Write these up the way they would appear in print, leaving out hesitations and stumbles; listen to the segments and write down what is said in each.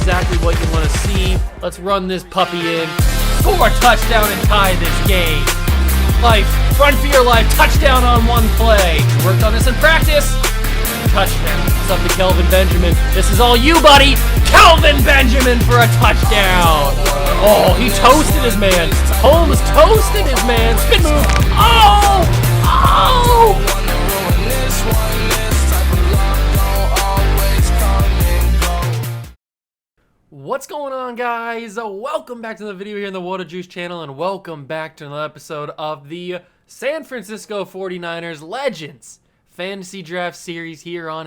exactly what you want to see. Let's run this puppy in. Score a touchdown and tie this game. Life, run for your life, touchdown on one play. Worked on this in practice. Touchdown. It's up to Kelvin Benjamin. This is all you, buddy. Kelvin Benjamin for a touchdown. Oh, he toasted his man. Holmes toasted his man. Spin move. Oh! Oh! What's going on, guys? Welcome back to the video here in the Water Juice channel, and welcome back to another episode of the San Francisco 49ers Legends Fantasy Draft Series here on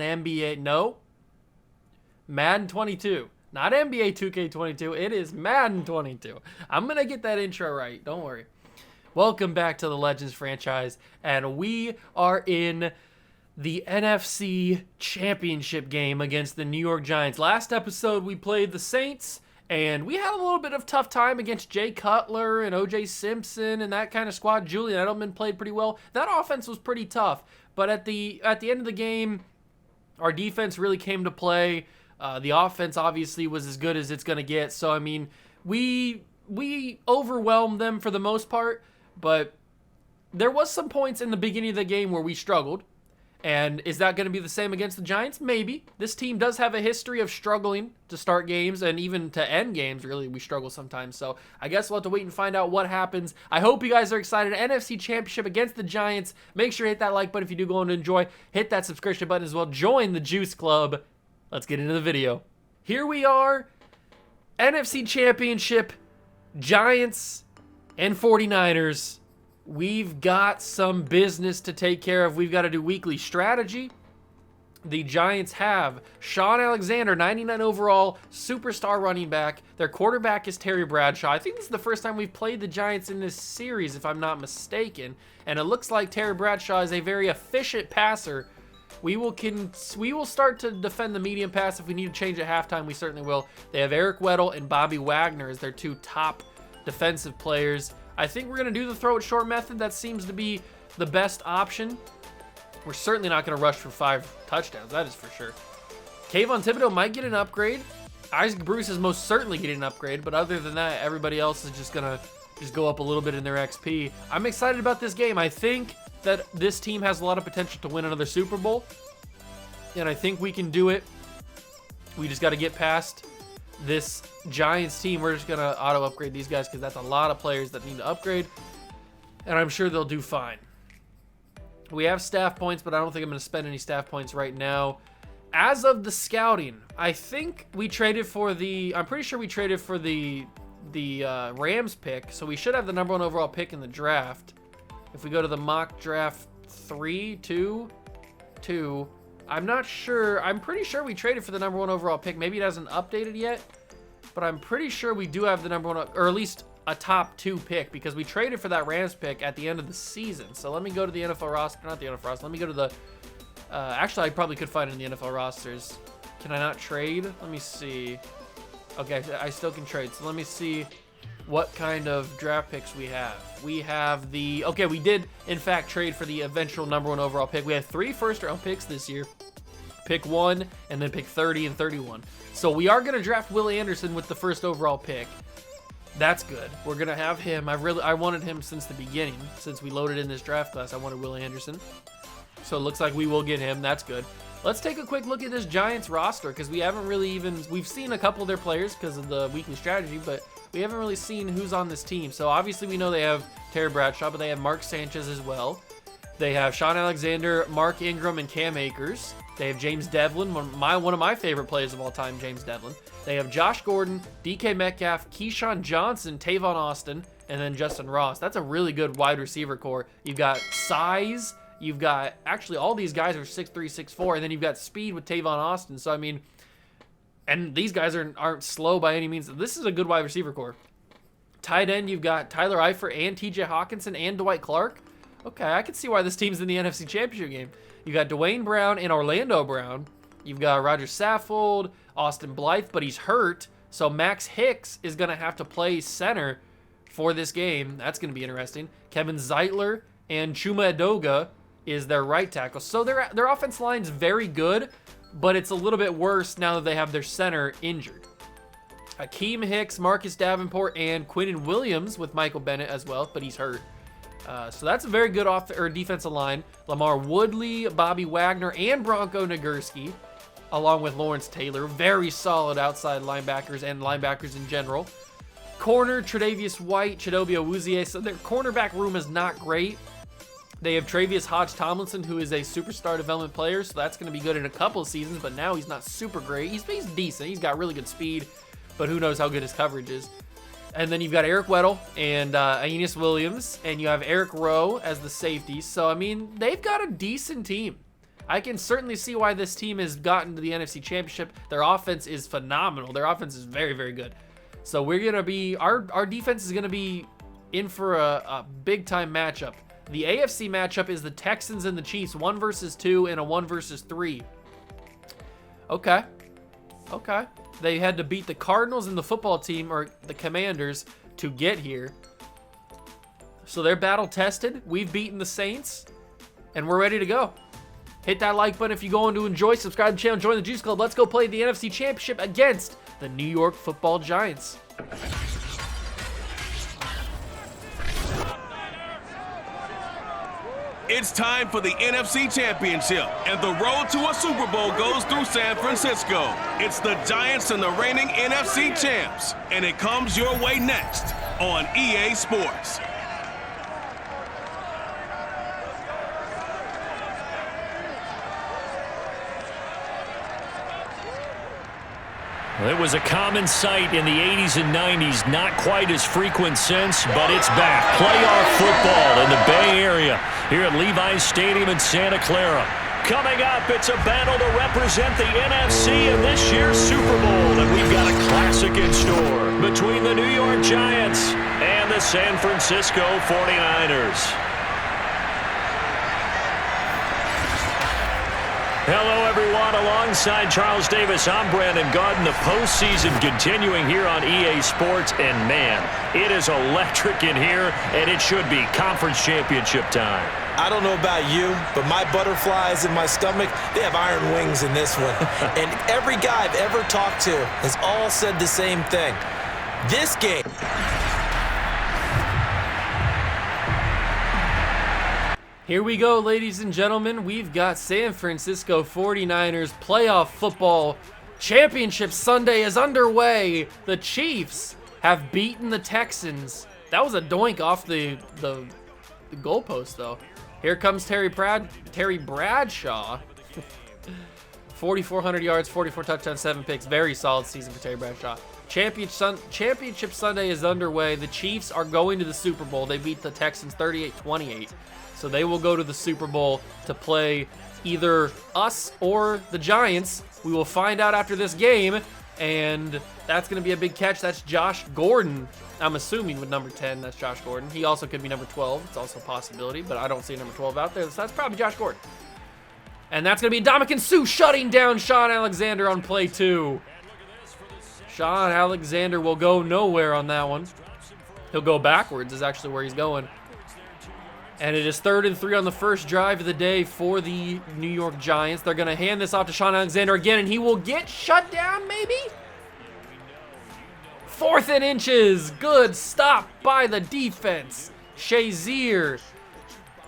Madden 22. Not NBA 2K22, it is Madden 22. I'm going to get that intro right, don't worry. Welcome back to the Legends franchise, and we are in the NFC Championship game against the New York Giants. Last episode, we played the Saints, and we had a little bit of tough time against Jay Cutler and O.J. Simpson and that kind of squad. Julian Edelman played pretty well. That offense was pretty tough, but at the end of the game, our defense really came to play. The offense obviously was as good as it's going to get. So, I mean, we overwhelmed them for the most part, but there was some points in the beginning of the game where we struggled. And is that going to be the same against the Giants? Maybe. This team does have a history of struggling to start games and even to end games. Really, we struggle sometimes. So I guess we'll have to wait and find out what happens. I hope you guys are excited. NFC Championship against the Giants. Make sure to hit that like button if you do go on to enjoy. Hit that subscription button as well. Join the Juice Club. Let's get into the video. Here we are. NFC Championship. Giants and 49ers. We've got some business to take care of. We've got to do weekly strategy. The Giants have Shaun Alexander, 99 overall, superstar running back. Their quarterback is Terry Bradshaw. I think this is the first time we've played the Giants in this series, if I'm not mistaken. And it looks like Terry Bradshaw is a very efficient passer. We will start to defend the medium pass. If we need to change at halftime, we certainly will. They have Eric Weddle and Bobby Wagner as their two top defensive players. I think we're going to do the throw it short method. That seems to be the best option. We're certainly not going to rush for 5 touchdowns. That is for sure. Kayvon Thibodeau might get an upgrade. Isaac Bruce is most certainly getting an upgrade. But other than that, everybody else is just going to go up a little bit in their XP. I'm excited about this game. I think that this team has a lot of potential to win another Super Bowl. And I think we can do it. We just got to get past this Giants team. We're just going to auto upgrade these guys because that's a lot of players that need to upgrade. And I'm sure they'll do fine. We have staff points, but I don't think I'm going to spend any staff points right now. As of the scouting, I think we traded for I'm pretty sure we traded for the Rams pick. So we should have the number 1 overall pick in the draft. If we go to the mock draft 2, I'm not sure. I'm pretty sure we traded for the number 1 overall pick. Maybe it hasn't updated yet, but I'm pretty sure we do have the number 1, or at least a top 2 pick, because we traded for that Rams pick at the end of the season. So let me go to the NFL roster. Not the NFL roster. Let me go to the... actually, I probably could find it in the NFL rosters. Can I not trade? Let me see. Okay, I still can trade. So let me see what kind of draft picks we have. We have the... Okay, we did, in fact, trade for the eventual number 1 overall pick. We have 3 first-round picks this year. Pick 1, and then pick 30 and 31. So we are going to draft Will Anderson with the first overall pick. That's good. We're going to have him. I wanted him since the beginning. Since we loaded in this draft class, I wanted Will Anderson. So it looks like we will get him. That's good. Let's take a quick look at this Giants roster, because we haven't really even... We've seen a couple of their players because of the weekly strategy, but we haven't really seen who's on this team. So obviously we know they have Terry Bradshaw, but they have Mark Sanchez as well. They have Shaun Alexander, Mark Ingram, and Cam Akers. They have James Devlin, one of my favorite players of all time, James Devlin. They have Josh Gordon, DK Metcalf, Keyshawn Johnson, Tavon Austin, and then Justin Ross. That's a really good wide receiver core. You've got size. You've got... Actually, all these guys are 6'3", 6'4", and then you've got speed with Tavon Austin. So, I mean... And these guys aren't slow by any means. This is a good wide receiver core. Tight end, you've got Tyler Eifert and TJ Hawkinson and Dwight Clark. Okay, I can see why this team's in the NFC Championship game. You got Dwayne Brown and Orlando Brown. You've got Roger Saffold, Austin Blythe, but he's hurt. So Max Hicks is going to have to play center for this game. That's going to be interesting. Kevin Zeitler and Chuma Edoga is their right tackle. So their offense line's very good, but it's a little bit worse now that they have their center injured. Akeem Hicks, Marcus Davenport, and Quinnen Williams with Michael Bennett as well, but he's hurt. So that's a very good defensive line. Lamar Woodley, Bobby Wagner, and Bronco Nagurski, along with Lawrence Taylor. Very solid outside linebackers and linebackers in general. Corner, Tre'Davious White, Chidobe Awuzie. So their cornerback room is not great. They have Travius Hodge-Tomlinson, who is a superstar development player, so that's going to be good in a couple of seasons, but now he's not super great. He's decent. He's got really good speed, but who knows how good his coverage is. And then you've got Eric Weddle and Aeneas Williams, and you have Eric Rowe as the safety. So, I mean, they've got a decent team. I can certainly see why this team has gotten to the NFC Championship. Their offense is phenomenal. Their offense is very, very good. So we're going to be, our defense is going to be in for a big-time matchup. The AFC matchup is the Texans and the Chiefs, 1 versus 2 and a 1 versus 3. Okay. They had to beat the Cardinals and the football team, or the Commanders, to get here. So they're battle tested. We've beaten the Saints, and we're ready to go. Hit that like button if you're going to enjoy. Subscribe to the channel, join the Juice Club. Let's go play the NFC Championship against the New York Football Giants. It's time for the NFC Championship, and the road to a Super Bowl goes through San Francisco. It's the Giants and the reigning NFC champs, and it comes your way next on EA Sports. Well, it was a common sight in the 80s and 90s, not quite as frequent since, but it's back. Playoff football in the Bay Area here at Levi's Stadium in Santa Clara. Coming up, it's a battle to represent the NFC in this year's Super Bowl, and we've got a classic in store between the New York Giants and the San Francisco 49ers. Hello, everyone. Alongside Charles Davis, I'm Brandon Gaudin. The postseason continuing here on EA Sports, and man, it is electric in here, and it should be conference championship time. I don't know about you, but my butterflies in my stomach, they have iron wings in this one. And every guy I've ever talked to has all said the same thing. This game. Here we go, ladies and gentlemen. We've got San Francisco 49ers playoff football. Championship Sunday is underway. The Chiefs have beaten the Texans. That was a doink off the goalpost, though. Here comes Terry Bradshaw. 4,400 yards, 44 touchdowns, 7 picks. Very solid season for Terry Bradshaw. Championship Sunday is underway. The Chiefs are going to the Super Bowl. They beat the Texans 38-28. So they will go to the Super Bowl to play either us or the Giants. We will find out after this game, and that's going to be a big catch. That's Josh Gordon. I'm assuming with number 10, that's Josh Gordon. He also could be number 12. It's also a possibility, but I don't see number 12 out there, so that's probably Josh Gordon. And that's going to be Ndamukong Suh shutting down Shaun Alexander on play 2. Shaun Alexander will go nowhere on that one. He'll go backwards is actually where he's going. And it is 3rd and 3 on the first drive of the day for the New York Giants. They're going to hand this off to Shaun Alexander again, and he will get shut down, maybe? 4th and inches. Good stop by the defense. Shazier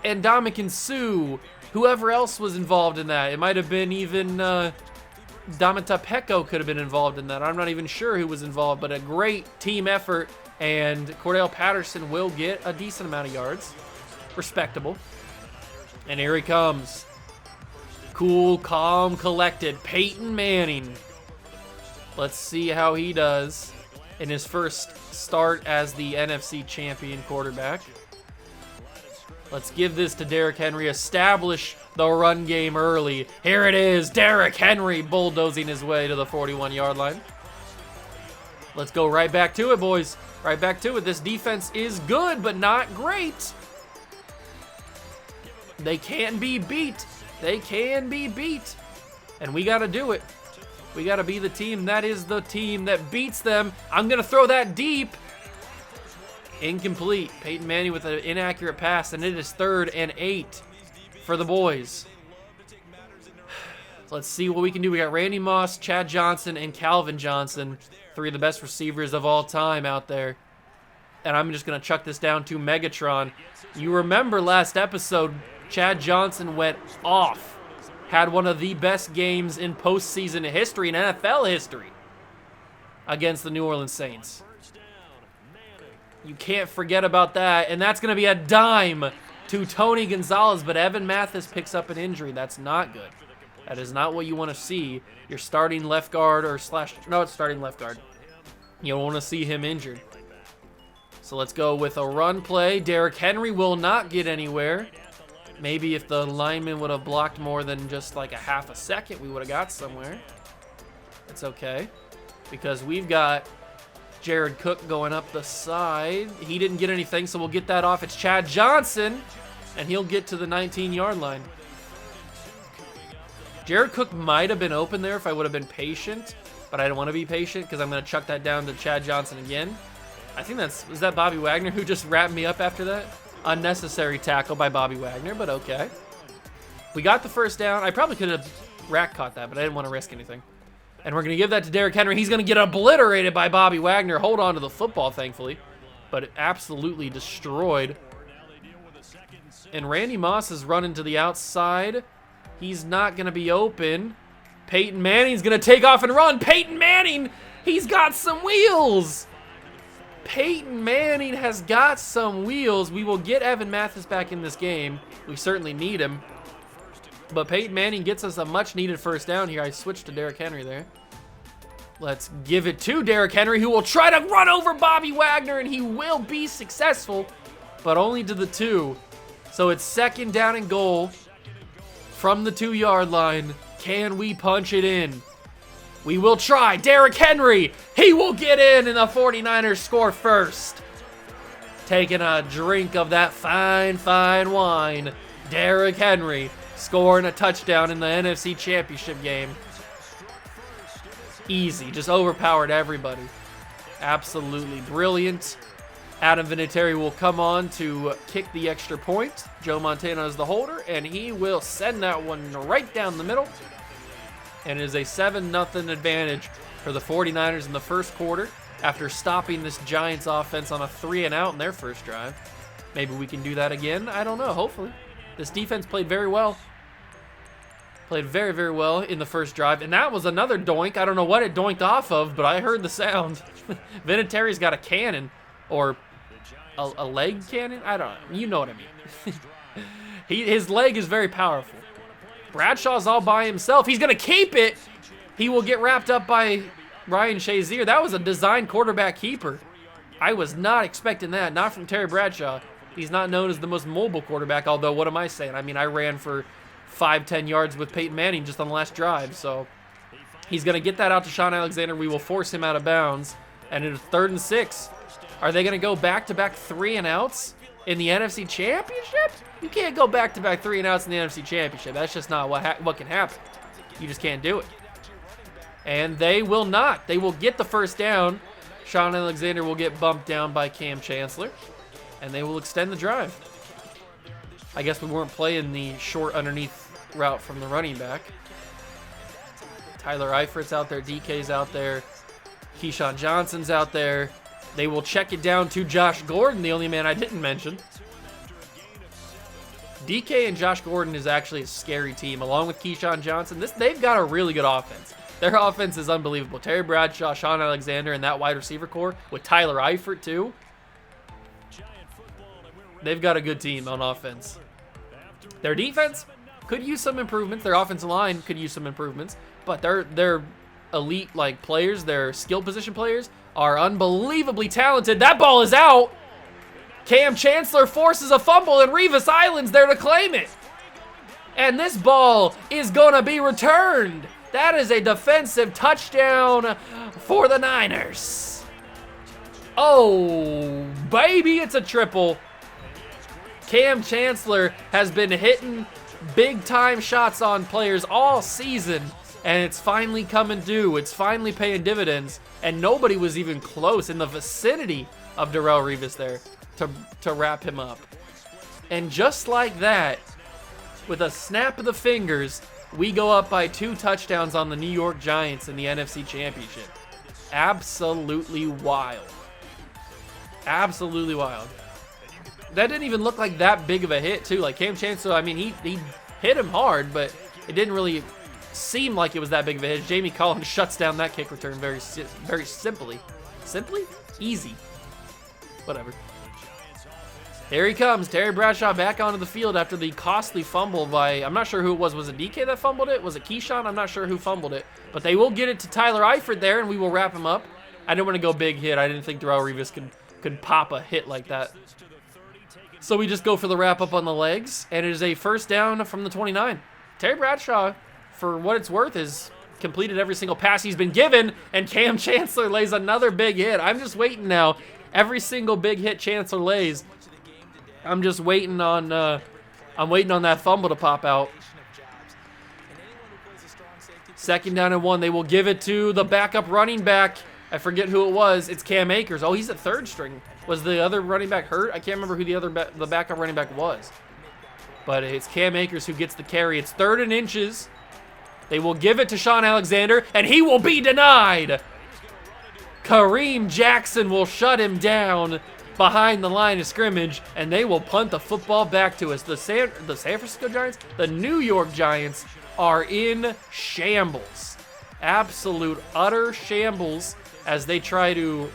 and Ndamukong Suh. Whoever else was involved in that. It might have been even Domata Peko could have been involved in that. I'm not even sure who was involved, but a great team effort. And Cordell Patterson will get a decent amount of yards. Respectable. And here he comes. Cool, calm, collected. Peyton Manning. Let's see how he does in his first start as the NFC champion quarterback. Let's give this to Derrick Henry. Establish the run game early. Here it is. Derrick Henry bulldozing his way to the 41-yard line. Let's go right back to it, boys. Right back to it. This defense is good, but not great. They can be beat. They can be beat. And we got to do it. We got to be the team that is the team that beats them. I'm going to throw that deep. Incomplete. Peyton Manning with an inaccurate pass, and it is 3rd and 8 for the boys. So let's see what we can do. We got Randy Moss, Chad Johnson, and Calvin Johnson, 3 of the best receivers of all time out there. And I'm just going to chuck this down to Megatron. You remember last episode, Chad Johnson went off. Had one of the best games in postseason history, in NFL history, against the New Orleans Saints. You can't forget about that. And that's going to be a dime to Tony Gonzalez. But Evan Mathis picks up an injury. That's not good. That is not what you want to see. Your starting left guard no, it's starting left guard. You don't want to see him injured. So let's go with a run play. Derrick Henry will not get anywhere. Maybe if the lineman would have blocked more than just like a half a second, we would have got somewhere. It's okay, because we've got Jared Cook going up the side. He didn't get anything, so we'll get that off. It's Chad Johnson, and he'll get to the 19-yard line. Jared Cook might have been open there if I would have been patient, but I don't want to be patient because I'm going to chuck that down to Chad Johnson again. I think was that Bobby Wagner who just wrapped me up after that? Unnecessary tackle by Bobby Wagner, but okay. We got the first down. I probably could have rack caught that, but I didn't want to risk anything. And we're going to give that to Derrick Henry. He's going to get obliterated by Bobby Wagner. Hold on to the football, thankfully, but absolutely destroyed. And Randy Moss is running to the outside. He's not going to be open. Peyton Manning's going to take off and run. Peyton Manning, he's got some wheels. Peyton Manning has got some wheels. We will get Evan Mathis back in this game. We certainly need him. But Peyton Manning gets us a much-needed first down here. I switched to Derrick Henry there. Let's give it to Derrick Henry, who will try to run over Bobby Wagner, and he will be successful, but only to the 2. So it's 2nd down and goal. From the 2-yard line, can we punch it in? We will try. Derrick Henry, he will get in, and the 49ers score first. Taking a drink of that fine, fine wine. Derrick Henry scoring a touchdown in the NFC Championship game. Easy, just overpowered everybody. Absolutely brilliant. Adam Vinatieri will come on to kick the extra point. Joe Montana is the holder, and he will send that one right down the middle. And it is a 7-0 advantage for the 49ers in the first quarter after stopping this Giants offense on a 3-and-out in their first drive. Maybe we can do that again. I don't know, hopefully. This defense played very well. Played very, very well in the first drive. And that was another doink. I don't know what it doinked off of, but I heard the sound. Vinatieri's got a cannon, or a leg cannon? I don't know. You know what I mean. His leg is very powerful. Bradshaw's all by himself. He's going to keep it. He will get wrapped up by Ryan Shazier. That was a design quarterback keeper. I was not expecting that. Not from Terry Bradshaw. He's not known as the most mobile quarterback, although what am I saying? I mean, I ran for 5-10 yards with Peyton Manning just on the last drive, so he's going to get that out to Sean Alexander. We will force him out of bounds, and it is 3rd and 6. Are they going to go back-to-back 3-and-outs in the NFC Championship? You can't go back-to-back 3-and-outs in the NFC Championship. That's just not what can happen. You just can't do it. And they will not. They will get the first down. Sean Alexander will get bumped down by Cam Chancellor, and they will extend the drive. I guess we weren't playing the short underneath route from the running back. Tyler Eifert's out there. DK's out there. Keyshawn Johnson's out there. They will check it down to Josh Gordon, the only man I didn't mention. DK and Josh Gordon is actually a scary team, along with Keyshawn Johnson. They've got a really good offense. Their offense is unbelievable. Terry Bradshaw, Sean Alexander, and that wide receiver core with Tyler Eifert, too. They've got a good team on offense. Their defense could use some improvements. Their offensive line could use some improvements. But their elite players, their skill position players, are unbelievably talented. That ball is out. Cam Chancellor forces a fumble, and Revis Island's there to claim it. And this ball is going to be returned. That is a defensive touchdown for the Niners. Oh, baby, it's a triple. Cam Chancellor has been hitting big-time shots on players all season, and it's finally coming due. It's finally paying dividends, and nobody was even close in the vicinity of Darrelle Revis there to wrap him up. And just like that, with a snap of the fingers, we go up by 2 touchdowns on the New York Giants in the NFC Championship. Absolutely wild. Absolutely wild. That didn't even look like that big of a hit, too. Like, Cam Chancellor, I mean, he hit him hard, but it didn't really seem like it was that big of a hit. Jamie Collins shuts down that kick return very simply. Simply? Easy. Whatever. Here he comes. Terry Bradshaw back onto the field after the costly fumble by, I'm not sure who it was. Was it DK that fumbled it? Was it Keyshawn? I'm not sure who fumbled it. But they will get it to Tyler Eifert there, and we will wrap him up. I didn't want to go big hit. I didn't think Darrelle Revis could pop a hit like that. So we just go for the wrap up on the legs, and it is a first down from the 29. Terry Bradshaw, for what it's worth, has completed every single pass he's been given, and Cam Chancellor lays another big hit. I'm just waiting now. Every single big hit Chancellor lays, I'm just waiting on that fumble to pop out. 2nd down and 1. They will give it to the backup running back. I forget who it was. It's Cam Akers. Oh, he's at 3rd string. Was the other running back hurt? I can't remember who the backup running back was. But it's Cam Akers who gets the carry. It's 3rd and inches. They will give it to Sean Alexander, and he will be denied. Kareem Jackson will shut him down behind the line of scrimmage, and they will punt the football back to us. The San Francisco Giants, the New York Giants, are in shambles. Absolute, utter shambles as they try to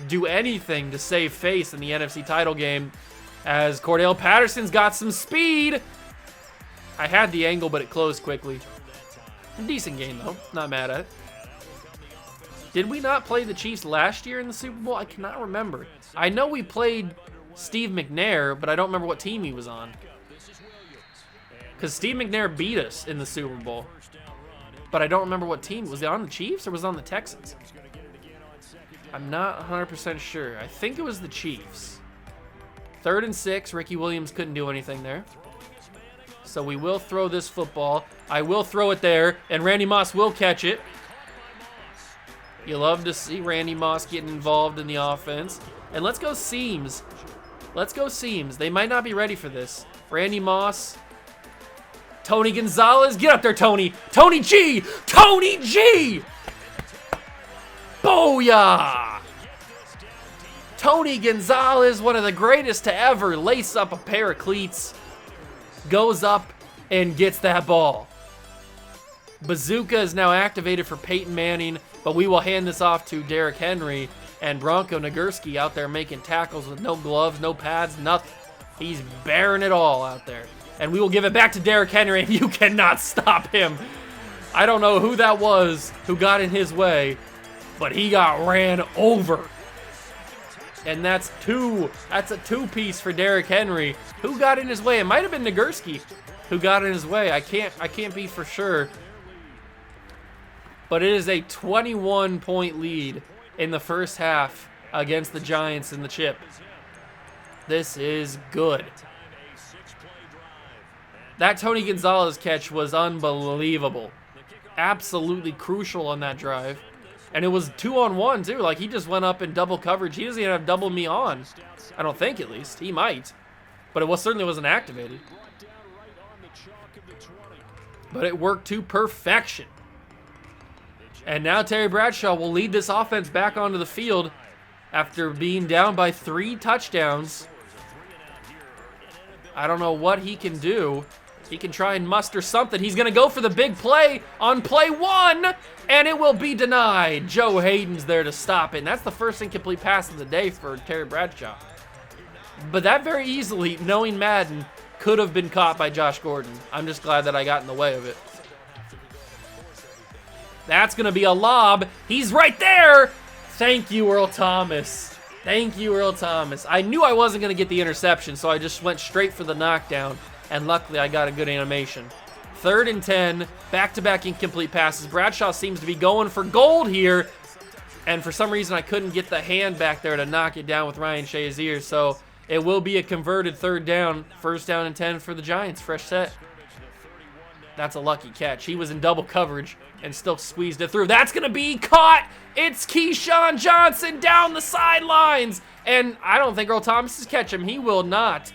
do anything to save face in the NFC title game, as Cordell Patterson's got some speed. I had the angle, but it closed quickly. Decent game, though. Not mad at it. Did we not play the Chiefs last year in the Super Bowl? I cannot remember. I know we played Steve McNair, but I don't remember what team he was on. Because Steve McNair beat us in the Super Bowl. But I don't remember what team. Was it on the Chiefs or was it on the Texans? I'm not 100% sure. I think it was the Chiefs. 3rd and 6. Ricky Williams couldn't do anything there. So we will throw this football. I will throw it there, and Randy Moss will catch it. You love to see Randy Moss getting involved in the offense. And let's go seams. Let's go seams. They might not be ready for this. Randy Moss. Tony Gonzalez. Get up there, Tony. Tony G. Tony G. Booyah. Tony Gonzalez, one of the greatest to ever lace up a pair of cleats, goes up and gets that ball. Bazooka is now activated for Peyton Manning, but we will hand this off to Derrick Henry, and Bronco Nagurski out there making tackles with no gloves, no pads, nothing. He's bearing it all out there. And we will give it back to Derrick Henry, and you cannot stop him. I don't know who that was who got in his way, but he got ran over. And that's a two-piece for Derrick Henry. Who got in his way? It might have been Nagurski who got in his way. I can't be for sure. But it is a 21-point lead in the first half against the Giants in the chip. This is good. That Tony Gonzalez catch was unbelievable. Absolutely crucial on that drive. And it was 2-on-1 too. Like, he just went up in double coverage. He doesn't even have double me on. I don't think, at least. He might. But it certainly wasn't activated. But it worked to perfection. And now Terry Bradshaw will lead this offense back onto the field after being down by 3 touchdowns. I don't know what he can do. He can try and muster something. He's going to go for the big play on play 1, and it will be denied. Joe Hayden's there to stop it, and that's the first incomplete pass of the day for Terry Bradshaw. But that very easily, knowing Madden, could have been caught by Josh Gordon. I'm just glad that I got in the way of it. That's going to be a lob. He's right there. Thank you, Earl Thomas. Thank you, Earl Thomas. I knew I wasn't going to get the interception, so I just went straight for the knockdown. And luckily, I got a good animation. 3rd and 10, back-to-back incomplete passes. Bradshaw seems to be going for gold here. And for some reason, I couldn't get the hand back there to knock it down with Ryan Shazier. So it will be a converted 3rd down. 1st down and 10 for the Giants. Fresh set. That's a lucky catch. He was in double coverage and still squeezed it through. That's going to be caught. It's Keyshawn Johnson down the sidelines. And I don't think Earl Thomas is catching him. He will not.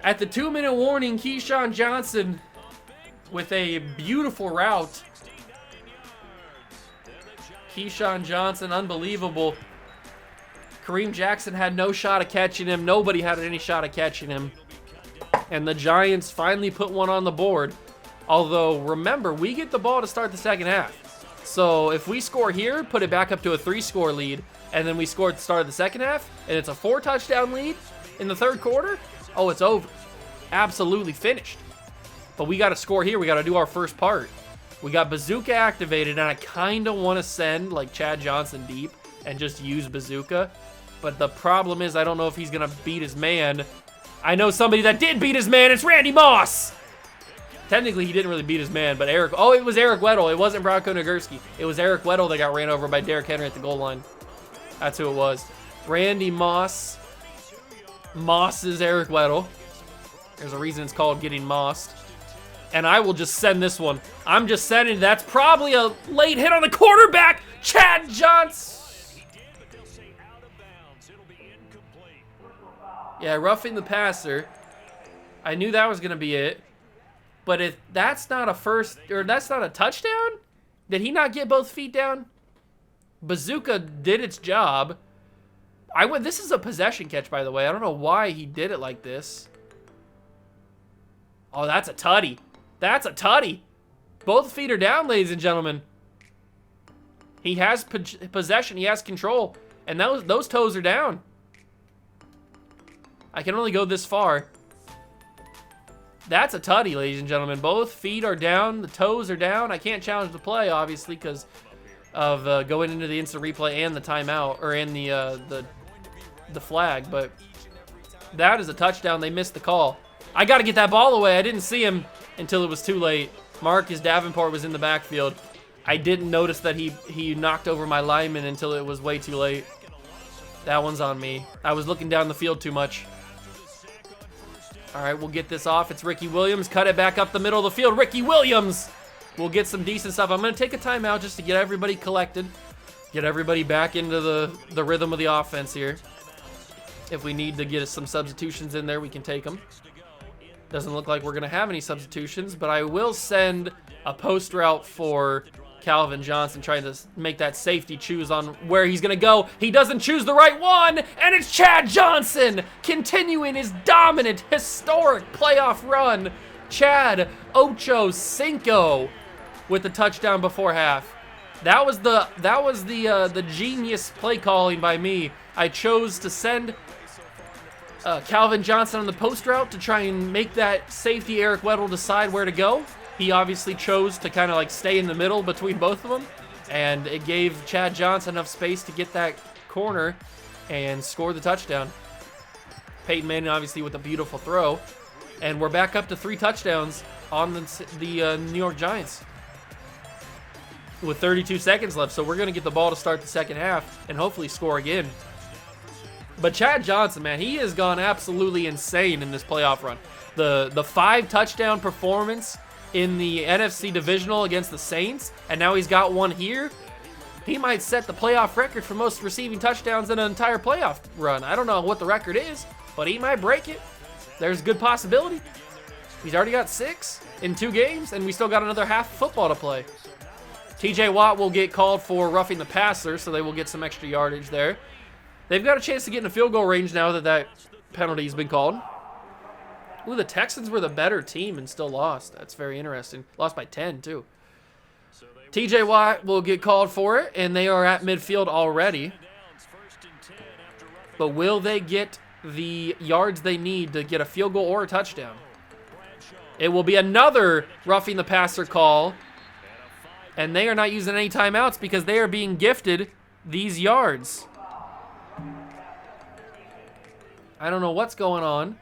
At the 2-minute warning, Keyshawn Johnson with a beautiful route. Keyshawn Johnson, unbelievable. Kareem Jackson had no shot of catching him. Nobody had any shot of catching him. And the Giants finally put one on the board. Although, remember, we get the ball to start the second half. So if we score here, put it back up to a 3-score lead, and then we score at the start of the second half, and it's a 4-touchdown lead in the third quarter, oh, it's over. Absolutely finished. But we got to score here. We got to do our first part. We got Bazooka activated, and I kind of want to send like Chad Johnson deep and just use Bazooka. But the problem is I don't know if he's going to beat his man. I know somebody that did beat his man. It's Randy Moss. Technically, he didn't really beat his man, but it was Eric Weddle. It wasn't Bronco Nagurski. It was Eric Weddle that got ran over by Derrick Henry at the goal line. That's who it was. Randy Moss. Moss is Eric Weddle. There's a reason it's called getting mossed. And I will just send this one. I'm just sending. That's probably a late hit on the quarterback, Chad Johnson. Yeah, roughing the passer. I knew that was going to be it. But if that's not a first, or that's not a touchdown, did he not get both feet down? Bazooka did its job. This is a possession catch, by the way. I don't know why he did it like this. Oh, that's a tutty. That's a tutty. Both feet are down, ladies and gentlemen. He has possession. He has control. And those toes are down. I can only go this far. That's a tutty, ladies and gentlemen. Both feet are down. The toes are down. I can't challenge the play, obviously, because of going into the instant replay and the timeout, or in the flag. But that is a touchdown. They missed the call. I got to get that ball away. I didn't see him until it was too late. Marcus Davenport was in the backfield. I didn't notice that he knocked over my lineman until it was way too late. That one's on me. I was looking down the field too much. All right, we'll get this off. It's Ricky Williams. Cut it back up the middle of the field. Ricky Williams! We'll get some decent stuff. I'm going to take a timeout just to get everybody collected. Get everybody back into the rhythm of the offense here. If we need to get some substitutions in there, we can take them. Doesn't look like we're going to have any substitutions, but I will send a post route for Calvin Johnson, trying to make that safety choose on where he's going to go. He doesn't choose the right one, and it's Chad Johnson continuing his dominant, historic playoff run. Chad Ocho Cinco with the touchdown before half. That was the genius play calling by me. I chose to send Calvin Johnson on the post route to try and make that safety Eric Weddle decide where to go. He obviously chose to kind of like stay in the middle between both of them, and it gave Chad Johnson enough space to get that corner and score the touchdown. Peyton Manning obviously with a beautiful throw, and we're back up to 3 touchdowns on the New York Giants with 32 seconds left. So we're going to get the ball to start the second half and hopefully score again. But Chad Johnson, man, he has gone absolutely insane in this playoff run. The 5-touchdown performance in the NFC Divisional against the Saints, and now he's got one here. He might set the playoff record for most receiving touchdowns in an entire playoff run. I don't know what the record is, but he might break it. There's a good possibility. He's already got 6 in 2 games, and we still got another half of football to play. TJ Watt will get called for roughing the passer, so they will get some extra yardage there. They've got a chance to get in a field goal range now that penalty's been called. Ooh, the Texans were the better team and still lost. That's very interesting. Lost by 10, too. TJ Watt will get called for it, and they are at midfield already. But will they get the yards they need to get a field goal or a touchdown? It will be another roughing the passer call, and they are not using any timeouts because they are being gifted these yards. I don't know what's going on.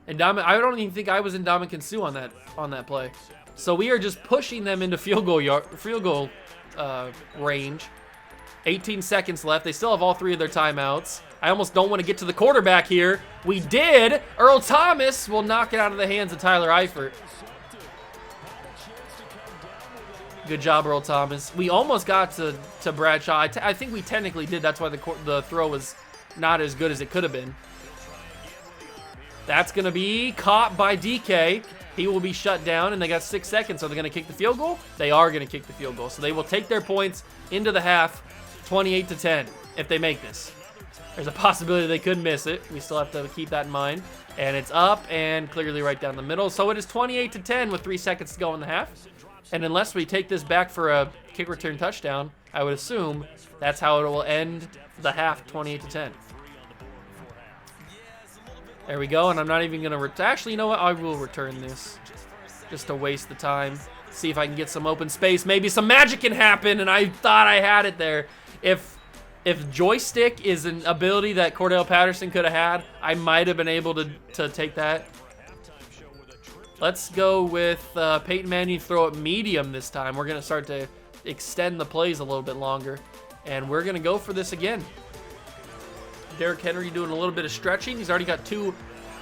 And I don't even think I was in Dominican Sue on that play. So we are just pushing them into field goal range. 18 seconds left. They still have all 3 of their timeouts. I almost don't want to get to the quarterback here. We did. Earl Thomas will knock it out of the hands of Tyler Eifert. Good job, Earl Thomas. We almost got to Bradshaw. I think we technically did. That's why the throw was not as good as it could have been. That's going to be caught by DK. he will be shut down, and they got 6 seconds. So they're going to kick the field goal? They are going to kick the field goal. So they will take their points into the half, 28-10, if they make this. There's a possibility they could miss it. We still have to keep that in mind. And it's up and clearly right down the middle. So it is 28-10 with 3 seconds to go in the half. And unless we take this back for a kick return touchdown, I would assume that's how it will end the half, 28-10. There we go, and I'm not even going to... Actually, you know what? I will return this just to waste the time. See if I can get some open space. Maybe some magic can happen, and I thought I had it there. If joystick is an ability that Cordell Patterson could have had, I might have been able to take that. Let's go with Peyton Manning throw it medium this time. We're going to start to extend the plays a little bit longer, and we're going to go for this again. Derrick Henry doing a little bit of stretching. He's already got 2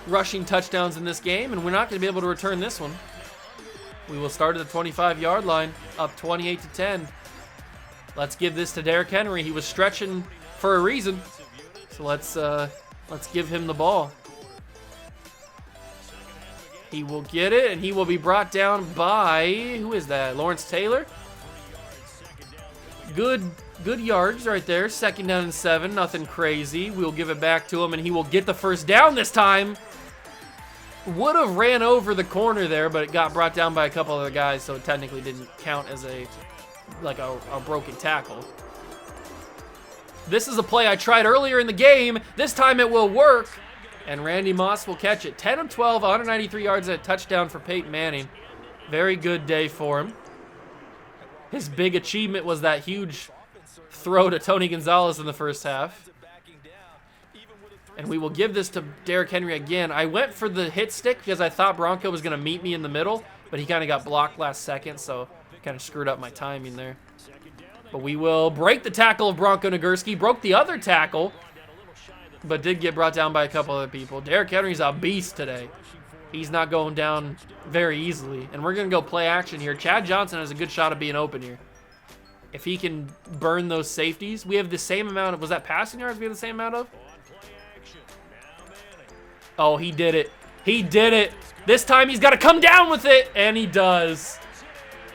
rushing touchdowns in this game, and we're not going to be able to return this one. We will start at the 25-yard line, up 28-10. Let's give this to Derrick Henry. He was stretching for a reason, so let's give him the ball. He will get it, and he will be brought down by, who is that? Lawrence Taylor. Good yards right there. 2nd down and 7. Nothing crazy. We'll give it back to him, and he will get the first down this time. Would have ran over the corner there, but it got brought down by a couple other guys, so it technically didn't count as a broken tackle. This is a play I tried earlier in the game. This time it will work, and Randy Moss will catch it. 10 of 12, 193 yards and a touchdown for Peyton Manning. Very good day for him. His big achievement was that huge throw to Tony Gonzalez in the first half. And we will give this to Derrick Henry again. I went for the hit stick because I thought Bronco was going to meet me in the middle, but he kind of got blocked last second, so kind of screwed up my timing there. But we will break the tackle of Bronco Nagurski. Broke the other tackle, but did get brought down by a couple other people. Derrick Henry's a beast today. He's not going down very easily. And we're going to go play action here. Chad Johnson has a good shot of being open here. If he can burn those safeties. We have the same amount of... Was that passing yards we have the same amount of? Oh, he did it. He did it. This time he's got to come down with it. And he does.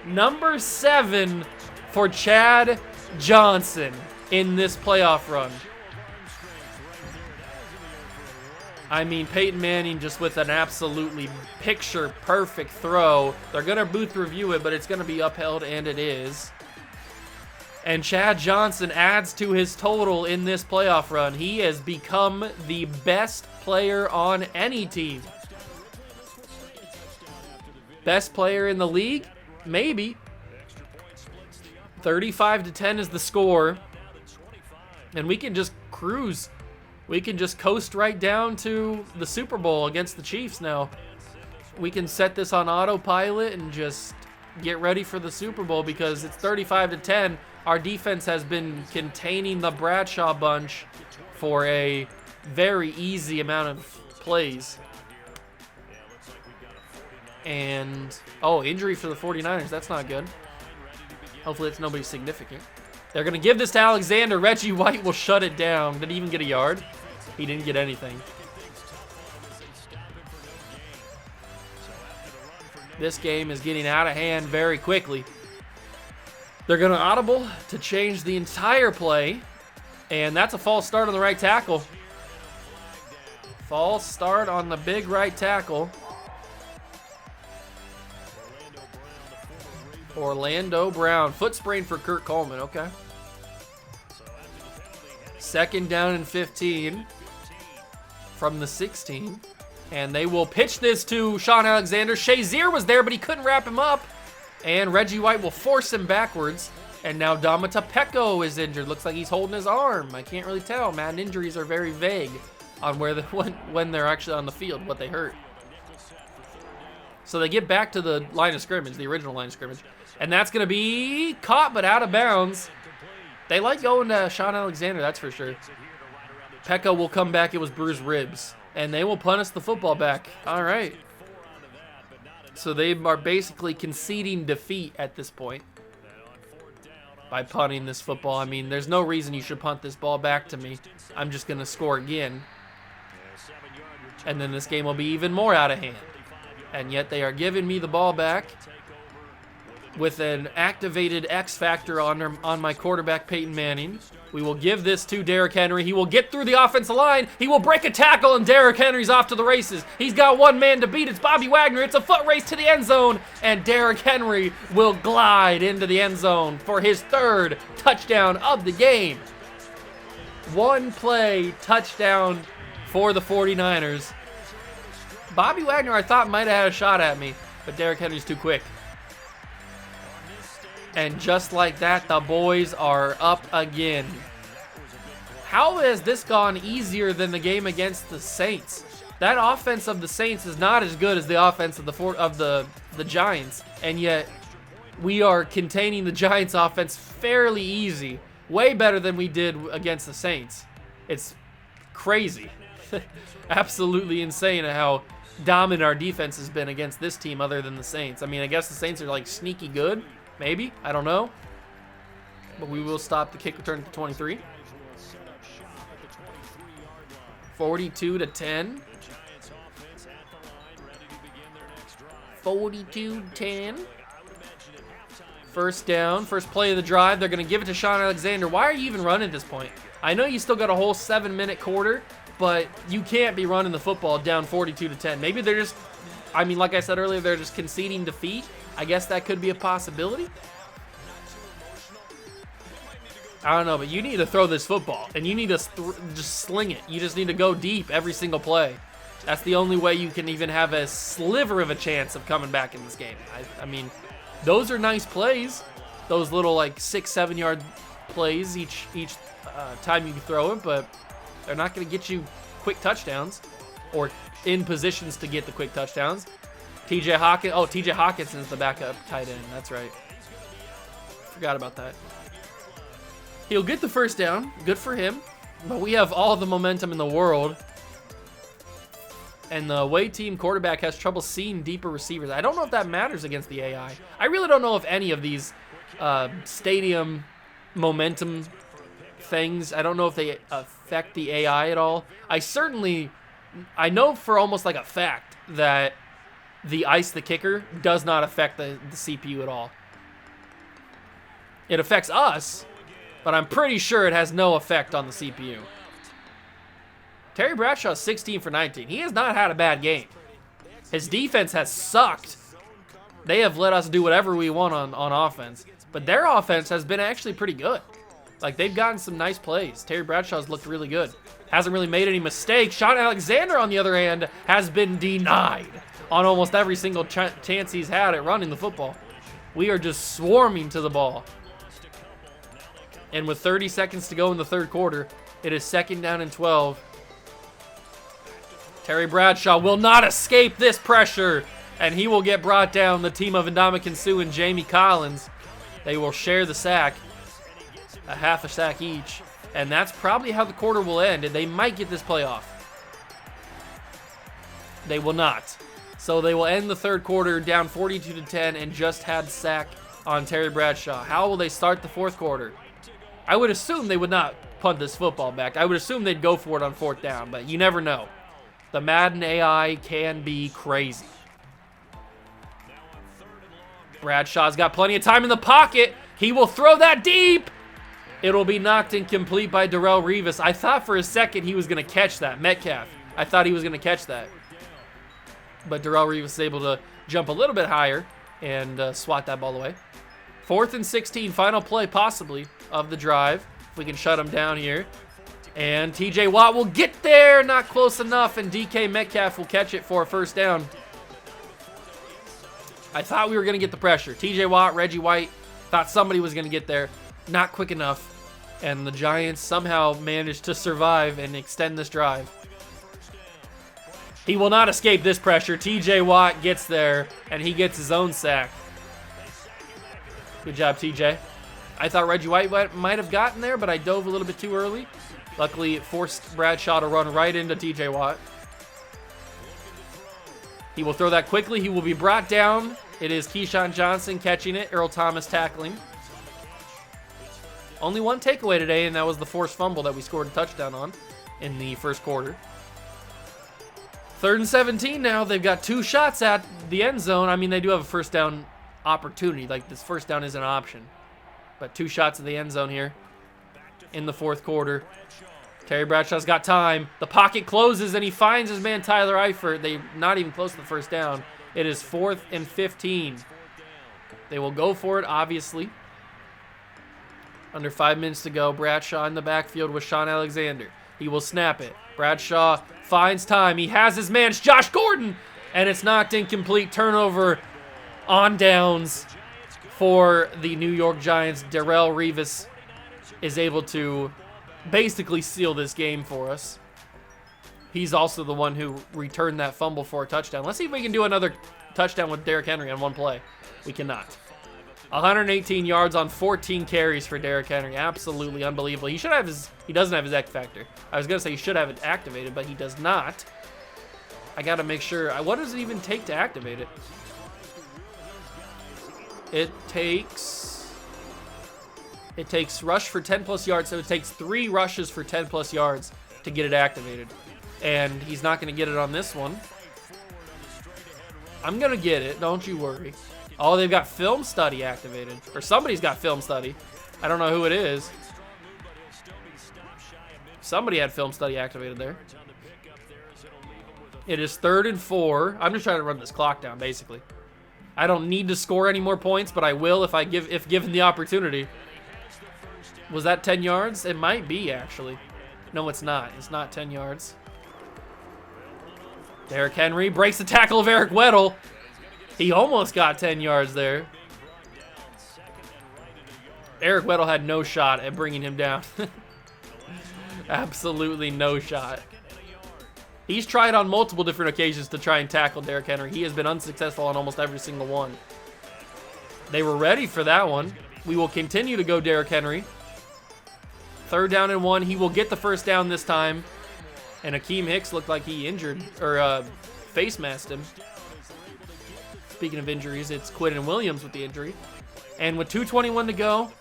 Number 7 for Chad Johnson in this playoff run. I mean, Peyton Manning just with an absolutely picture-perfect throw. They're going to booth review it, but it's going to be upheld, and it is. And Chad Johnson adds to his total in this playoff run. He has become the best player on any team. Best player in the league? Maybe. 35-10 is the score. And we can just cruise. We can just coast right down to the Super Bowl against the Chiefs now. We can set this on autopilot and just get ready for the Super Bowl because it's 35-10. Our defense has been containing the Bradshaw bunch for a very easy amount of plays. And, oh, injury for the 49ers. That's not good. Hopefully it's nobody significant. They're going to give this to Alexander. Reggie White will shut it down. Did he even get a yard? He didn't get anything. This game is getting out of hand very quickly. They're going to audible to change the entire play. And that's a false start on the right tackle. False start on the big right tackle. Orlando Brown. Foot sprain for Kurt Coleman. Okay. 2nd down and 15 from the 16. And they will pitch this to Sean Alexander. Shazier was there, but he couldn't wrap him up. And Reggie White will force him backwards. And now Domata Pecco is injured. Looks like he's holding his arm. I can't really tell. Madden injuries are very vague on where when they're actually on the field, what they hurt. So they get back to the line of scrimmage, the original line of scrimmage. And that's going to be caught, but out of bounds. They like going to Sean Alexander, that's for sure. Pecco will come back. It was bruised ribs. And they will punt us the football back. All right. So they are basically conceding defeat at this point by punting this football. I mean, there's no reason you should punt this ball back to me. I'm just going to score again. And then this game will be even more out of hand. And yet they are giving me the ball back with an activated X factor on my quarterback, Peyton Manning. We will give this to Derrick Henry. He will get through the offensive line. He will break a tackle, and Derrick Henry's off to the races. He's got one man to beat. It's Bobby Wagner. It's a foot race to the end zone, and Derrick Henry will glide into the end zone for his 3rd touchdown of the game. One play touchdown for the 49ers. Bobby Wagner, I thought, might have had a shot at me, but Derrick Henry's too quick. And just like that, the boys are up again. How has this gone easier than the game against the Saints? That offense of the Saints is not as good as the offense of the Giants, and yet we are containing the Giants' offense fairly easy. Way better than we did against the Saints. It's crazy. Absolutely insane how dominant our defense has been against this team other than the Saints. I mean, I guess the Saints are like sneaky good. Maybe. I don't know. But we will stop the kick return to 23. 42-10. 42-10. First down. First play of the drive. They're going to give it to Sean Alexander. Why are you even running at this point? I know you still got a whole 7-minute quarter, but you can't be running the football down 42-10. Maybe they're just, I mean, like I said earlier, they're just conceding defeat. I guess that could be a possibility. I don't know, but you need to throw this football, and you need to just sling it. You just need to go deep every single play. That's the only way you can even have a sliver of a chance of coming back in this game. I mean, those are nice plays. Those little, like, 6-7 yard plays each time you throw it, but they're not going to get you quick touchdowns or in positions to get the quick touchdowns. TJ Hawkinson's the backup tight end. That's right. Forgot about that. He'll get the first down. Good for him. But we have all the momentum in the world. And the away team quarterback has trouble seeing deeper receivers. I don't know if that matters against the AI. I really don't know if any of these stadium momentum things, I don't know if they affect the AI at all. I know for almost like a fact that the ice the kicker does not affect the CPU at all. It affects us, but I'm pretty sure it has no effect on the CPU. Terry Bradshaw is 16 for 19. He has not had a bad game. His defense has sucked. They have let us do whatever we want on offense, but their offense has been actually pretty good. Like, they've gotten some nice plays. Terry Bradshaw's looked really good. Hasn't really made any mistakes. Sean Alexander, on the other hand, has been denied on almost every single chance he's had at running the football. We are just swarming to the ball. And with 30 seconds to go in the 3rd quarter, it is 2nd down and 12. Terry Bradshaw will not escape this pressure, and he will get brought down. The team of Ndamukong Suh and Jamie Collins, they will share the sack, a half a sack each, and that's probably how the quarter will end, and they might get this play off. They will not. So they will end the 3rd quarter down 42-10 and just had sack on Terry Bradshaw. How will they start the 4th quarter? I would assume they would not punt this football back. I would assume they'd go for it on 4th down, but you never know. The Madden AI can be crazy. Bradshaw's got plenty of time in the pocket. He will throw that deep. It'll be knocked incomplete by Darrelle Revis. I thought for a second he was going to catch that. Metcalf. I thought he was going to catch that. But Darrelle Revis is able to jump a little bit higher and swat that ball away. 4th and 16, final play possibly of the drive. If we can shut him down here. And TJ Watt will get there, not close enough, and DK Metcalf will catch it for a 1st down. I thought we were going to get the pressure. TJ Watt, Reggie White, thought somebody was going to get there. Not quick enough. And the Giants somehow managed to survive and extend this drive. He will not escape this pressure. TJ Watt gets there, and he gets his own sack. Good job, TJ. I thought Reggie White might have gotten there, but I dove a little bit too early. Luckily, it forced Bradshaw to run right into TJ Watt. He will throw that quickly. He will be brought down. It is Keyshawn Johnson catching it. Earl Thomas tackling. Only one takeaway today, and that was the forced fumble that we scored a touchdown on in the 1st quarter. 3rd and 17 now. They've got 2 shots at the end zone. I mean, they do have a first down opportunity. Like, this first down is an option. But 2 shots at the end zone here in the 4th quarter. Terry Bradshaw's got time. The pocket closes, and he finds his man Tyler Eifert. They're not even close to the first down. It is 4th and 15. They will go for it, obviously. Under 5 minutes to go. Bradshaw in the backfield with Sean Alexander. He will snap it. Bradshaw finds time. He has his man. It's Josh Gordon. And it's knocked incomplete. Turnover on downs for the New York Giants. Darrelle Revis is able to basically seal this game for us. He's also the one who returned that fumble for a touchdown. Let's see if we can do another touchdown with Derrick Henry on one play. We cannot. 118 yards on 14 carries for Derrick Henry. Absolutely unbelievable. He doesn't have his X Factor. I was going to say he should have it activated, but he does not. I got to make sure. What does it even take to activate it? It takes rush for 10 plus yards, so it takes 3 rushes for 10 plus yards to get it activated. And he's not going to get it on this one. I'm going to get it, don't you worry. Oh, they've got film study activated. Or somebody's got film study. I don't know who it is. Somebody had film study activated there. It is 3rd and 4. I'm just trying to run this clock down, basically. I don't need to score any more points, but I will if given the opportunity. Was that 10 yards? It might be, actually. No, it's not. It's not 10 yards. Derrick Henry breaks the tackle of Eric Weddle. He almost got 10 yards there. Eric Weddle had no shot at bringing him down. Absolutely no shot. He's tried on multiple different occasions to try and tackle Derrick Henry. He has been unsuccessful on almost every single one. They were ready for that one. We will continue to go Derrick Henry. 3rd down and 1. He will get the first down this time. And Akeem Hicks looked like he injured, or face masked him. Speaking of injuries, it's Quinton Williams with the injury. And with 2:21 to go,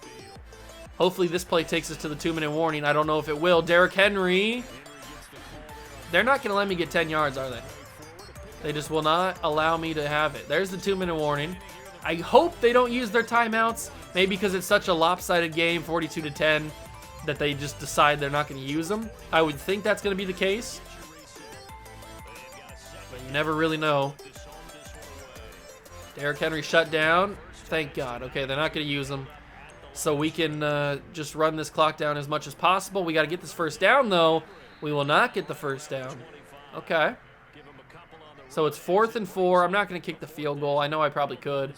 hopefully this play takes us to the 2-minute warning. I don't know if it will. Derrick Henry. They're not going to let me get 10 yards, are they? They just will not allow me to have it. There's the 2-minute warning. I hope they don't use their timeouts. Maybe because it's such a lopsided game, 42-10, that they just decide they're not going to use them. I would think that's going to be the case. But you never really know. Derrick Henry shut down. Thank God. Okay, they're not going to use them. So we can just run this clock down as much as possible. We got to get this first down, though. We will not get the first down. Okay. So it's 4th and 4. I'm not going to kick the field goal. I know I probably could.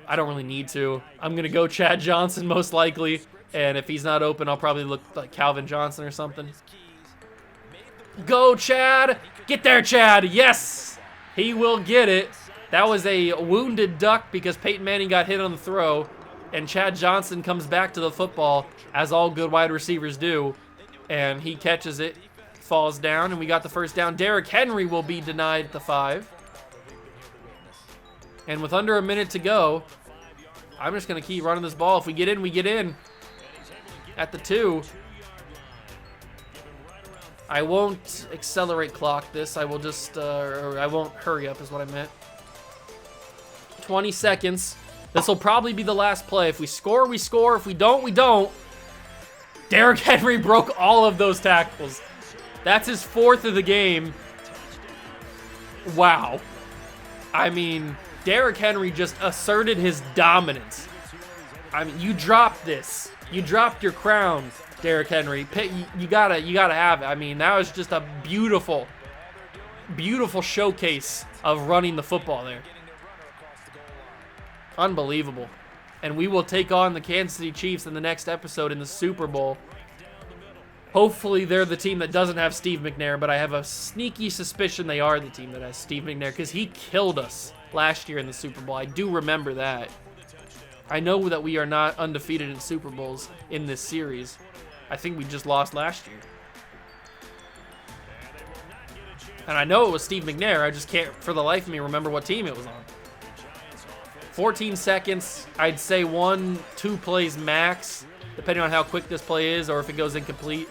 I don't really need to. I'm going to go Chad Johnson most likely. And if he's not open, I'll probably look like Calvin Johnson or something. Go, Chad. Get there, Chad. Yes. He will get it. That was a wounded duck because Peyton Manning got hit on the throw. And Chad Johnson comes back to the football, as all good wide receivers do. And he catches it, falls down, and we got the first down. Derrick Henry will be denied the 5. And with under a minute to go, I'm just going to keep running this ball. If we get in, we get in. At the 2. I won't accelerate clock this. I will just, or I won't hurry up is what I meant. 20 seconds. This will probably be the last play. If we score, we score. If we don't, we don't. Derrick Henry broke all of those tackles. That's his 4th of the game. Wow. I mean, Derrick Henry just asserted his dominance. I mean, you dropped this. You dropped your crown, Derrick Henry. You gotta have it. I mean, that was just a beautiful, beautiful showcase of running the football there. Unbelievable. And we will take on the Kansas City Chiefs in the next episode in the Super Bowl. Hopefully they're the team that doesn't have Steve McNair, but I have a sneaky suspicion they are the team that has Steve McNair because he killed us last year in the Super Bowl. I do remember that. I know that we are not undefeated in Super Bowls in this series. I think we just lost last year. And I know it was Steve McNair. I just can't, for the life of me, remember what team it was on. 14 seconds. I'd say 1-2 plays max, depending on how quick this play is or if it goes incomplete.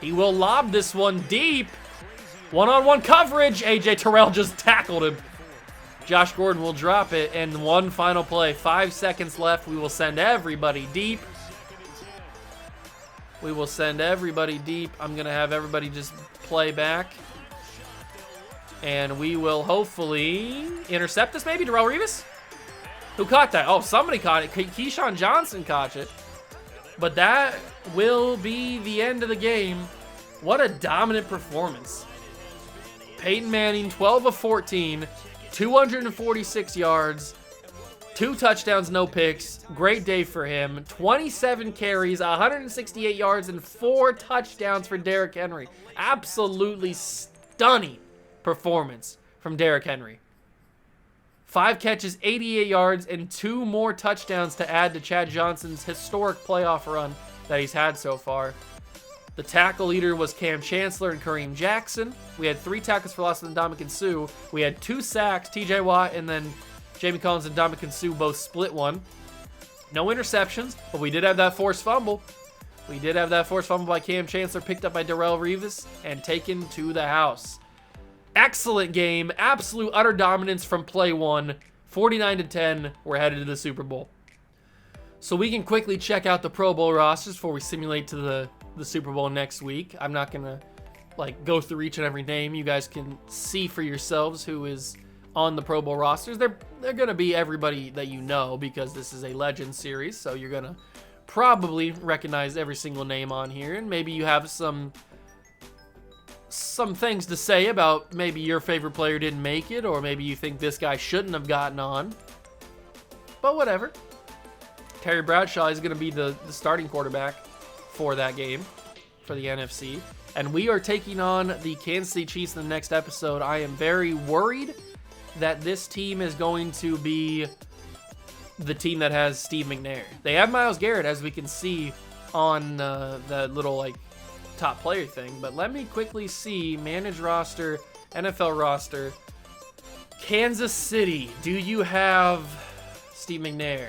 He will lob this one deep. One-on-one coverage. A.J. Terrell just tackled him. Josh Gordon will drop it, and one final play. 5 seconds left. We will send everybody deep. I'm going to have everybody just play back. And we will hopefully intercept this, maybe? Darrelle Revis? Who caught that? Oh, somebody caught it. Keyshawn Johnson caught it. But that will be the end of the game. What a dominant performance. Peyton Manning, 12 of 14, 246 yards, 2 touchdowns, no picks. Great day for him. 27 carries, 168 yards, and 4 touchdowns for Derrick Henry. Absolutely stunning performance from Derrick Henry. 5 catches, 88 yards, and 2 more touchdowns to add to Chad Johnson's historic playoff run that he's had so far. The tackle leader was Cam Chancellor and Kareem Jackson. We had 3 tackles for loss and Ndamukong Suh. We had 2 sacks, TJ Watt and then Jamie Collins and Ndamukong Suh both split one. No interceptions, but we did have that forced fumble. By Cam Chancellor, picked up by Darrelle Revis and taken to the house. Excellent game. Absolute utter dominance from play 1. 49-10. We're headed to the Super Bowl. So we can quickly check out the Pro Bowl rosters before we simulate to the Super Bowl next week. I'm not going to go through each and every name. You guys can see for yourselves who is on the Pro Bowl rosters. They're going to be everybody that you know because this is a legend series. So you're going to probably recognize every single name on here. And maybe you have some things to say about maybe your favorite player didn't make it, or maybe you think this guy shouldn't have gotten on. But whatever. Terry Bradshaw is going to be the starting quarterback for that game for the NFC. And we are taking on the Kansas City Chiefs in the next episode. I am very worried that this team is going to be the team that has Steve McNair. They have Myles Garrett, as we can see on the little top player thing. But let me quickly see manage roster, NFL roster. Kansas City, do you have Steve McNair?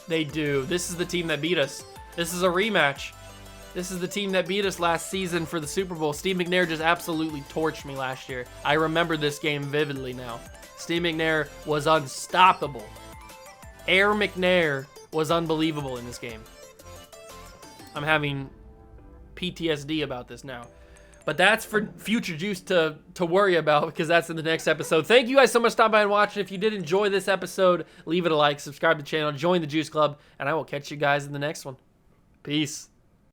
They do. This is the team that beat us. This is a rematch. This is the team that beat us last season for the Super Bowl. Steve McNair just absolutely torched me last year. I remember this game vividly now. Steve McNair was unstoppable. Air McNair was unbelievable in this game. I'm having PTSD about this now. But that's for future Juice to worry about, because that's in the next episode. Thank you guys so much for stopping by and watching. If you did enjoy this episode, leave it a like, subscribe to the channel, join the Juice Club, and I will catch you guys in the next one. Peace.